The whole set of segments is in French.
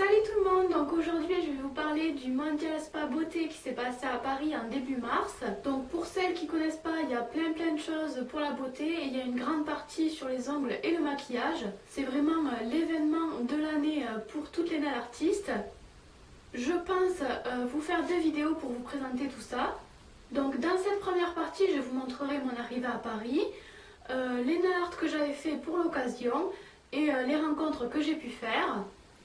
Salut tout le monde, donc aujourd'hui je vais vous parler du Mondial Spa Beauté qui s'est passé à Paris en début mars. Donc pour celles qui connaissent pas, il y a plein de choses pour la beauté et il y a une grande partie sur les ongles et le maquillage. C'est vraiment l'événement de l'année pour toutes les nail artistes. Je pense vous faire deux vidéos pour vous présenter tout ça. Donc dans cette première partie, je vous montrerai mon arrivée à Paris, les nail art que j'avais fait pour l'occasion et les rencontres que j'ai pu faire.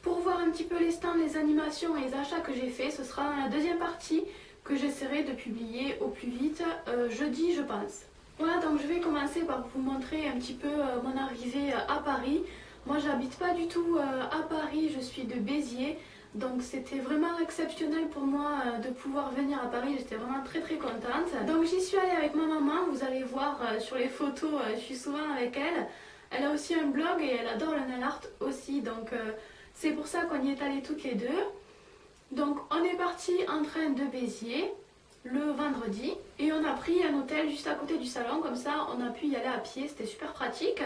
Pour voir un petit peu les stands, les animations et les achats que j'ai fait, ce sera dans la deuxième partie que j'essaierai de publier au plus vite jeudi je pense. Voilà, donc je vais commencer par vous montrer un petit peu mon arrivée à Paris. Moi j'habite pas du tout à Paris, je suis de Béziers. Donc c'était vraiment exceptionnel pour moi de pouvoir venir à Paris, j'étais vraiment très contente. Donc j'y suis allée avec ma maman, vous allez voir sur les photos, je suis souvent avec elle. Elle a aussi un blog et elle adore le nail art aussi, donc c'est pour ça qu'on y est allés toutes les deux. Donc on est parti en train de Béziers le vendredi et on a pris un hôtel juste à côté du salon, comme ça on a pu y aller à pied, c'était super pratique.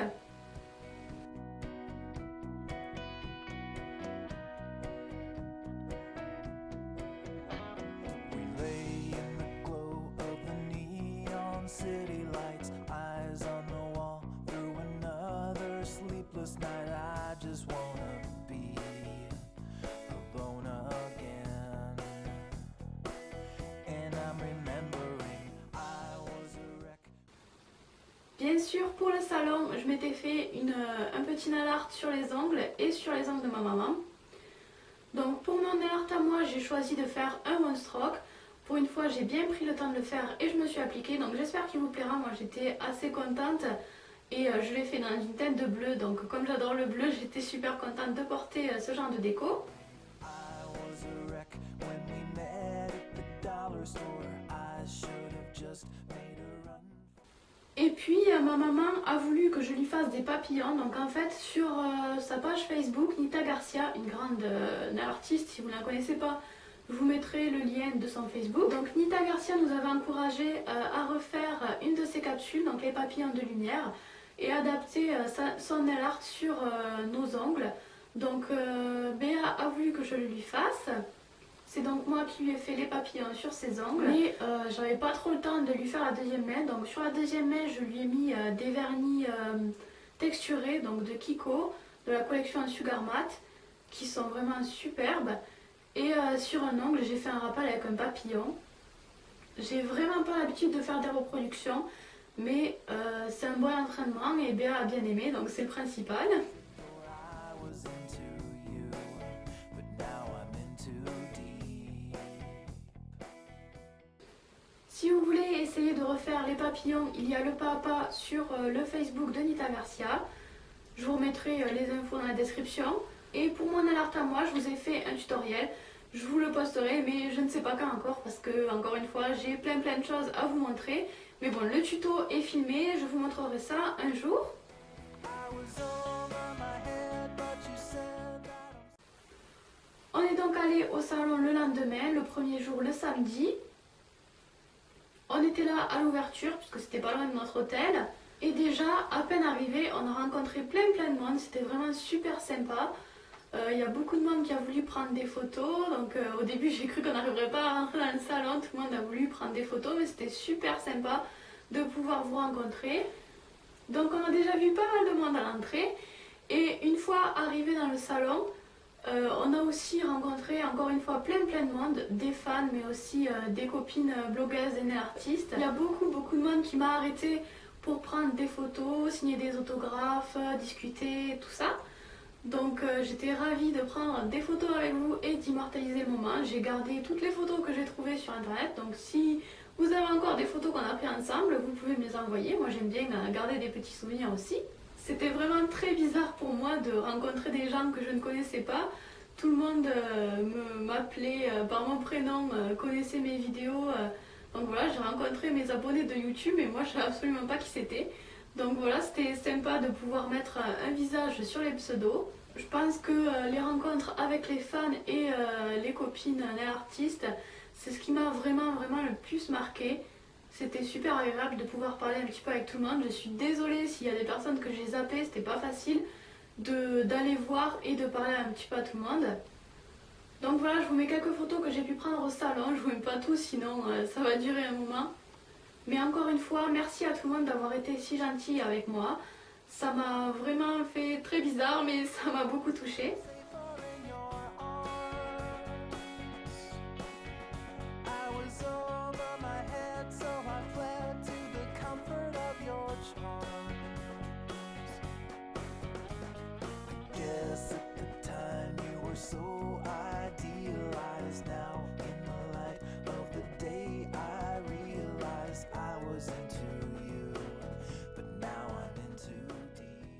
City lights, eyes on the wall, through another sleepless night. I just wanna be alone again. And I'm remembering I was a wreck. Bien sûr, pour le salon, je m'étais fait un petit nail art sur les ongles et sur les ongles de ma maman. Donc pour mon nail art à moi, j'ai choisi de faire un one stroke. Pour une fois, j'ai bien pris le temps de le faire et je me suis appliquée, donc j'espère qu'il vous plaira. Moi j'étais assez contente et je l'ai fait dans une teinte de bleu, donc comme j'adore le bleu, j'étais super contente de porter ce genre de déco. Et puis ma maman a voulu que je lui fasse des papillons, donc en fait sur sa page Facebook, Nita Garcia, une grande nail artiste, si vous ne la connaissez pas, je vous mettrai le lien de son Facebook. Donc Nita Garcia nous avait encouragé à refaire une de ses capsules, donc les papillons de lumière, et adapter son nail art sur nos ongles. Donc Béa a voulu que je le lui fasse. C'est donc moi qui lui ai fait les papillons sur ses ongles. Mais j'avais pas trop le temps de lui faire la deuxième main. Donc sur la deuxième main, je lui ai mis des vernis texturés, donc de Kiko, de la collection Sugar Matte, qui sont vraiment superbes. Et sur un ongle, j'ai fait un rappel avec un papillon. J'ai vraiment pas l'habitude de faire des reproductions, mais c'est un bon entraînement et Béa a bien aimé, donc c'est le principal. Si vous voulez essayer de refaire les papillons, il y a le pas à pas sur le Facebook de Nita Garcia. Je vous remettrai les infos dans la description. Et pour mon nail art à moi, je vous ai fait un tutoriel. Je vous le posterai, mais je ne sais pas quand encore parce que, encore une fois, j'ai plein de choses à vous montrer. Mais bon, le tuto est filmé, je vous montrerai ça un jour. On est donc allé au salon le lendemain, le premier jour, le samedi. On était là à l'ouverture, puisque c'était pas loin de notre hôtel. Et déjà, à peine arrivé, on a rencontré plein de monde, c'était vraiment super sympa. Il y a beaucoup de monde qui a voulu prendre des photos, donc au début j'ai cru qu'on n'arriverait pas à rentrer dans le salon, tout le monde a voulu prendre des photos, mais c'était super sympa de pouvoir vous rencontrer. Donc on a déjà vu pas mal de monde à l'entrée, et une fois arrivé dans le salon, on a aussi rencontré encore une fois plein de monde, des fans mais aussi des copines blogueuses et nail artistes. Il y a beaucoup de monde qui m'a arrêté pour prendre des photos, signer des autographes, discuter, tout ça. Donc j'étais ravie de prendre des photos avec vous et d'immortaliser le moment. J'ai gardé toutes les photos que j'ai trouvées sur internet, donc si vous avez encore des photos qu'on a prises ensemble, vous pouvez me les envoyer. Moi j'aime bien garder des petits souvenirs aussi. C'était vraiment très bizarre pour moi de rencontrer des gens que je ne connaissais pas. Tout le monde m'appelait par mon prénom, connaissait mes vidéos. Donc voilà, j'ai rencontré mes abonnés de YouTube et moi je ne savais absolument pas qui c'était. Donc voilà, c'était sympa de pouvoir mettre un visage sur les pseudos. Je pense que les rencontres avec les fans et les copines nail artistes, c'est ce qui m'a vraiment le plus marqué. C'était super agréable de pouvoir parler un petit peu avec tout le monde. Je suis désolée s'il y a des personnes que j'ai zappées, c'était pas facile d'aller voir et de parler un petit peu à tout le monde. Donc voilà, je vous mets quelques photos que j'ai pu prendre au salon. Je vous mets pas tout, sinon ça va durer un moment. Mais encore une fois, merci à tout le monde d'avoir été si gentil avec moi. Ça m'a vraiment fait très bizarre, mais ça m'a beaucoup touchée. In your arms, I was over my head, so I fled to the comfort of your charms. I guess at the time you were so idealized. Now in the light of the day, I realized I was into you, but now I'm in too deep.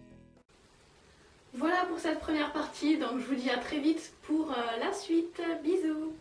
Voilà pour cette première partie, donc je vous dis à très vite pour la suite. Bisous!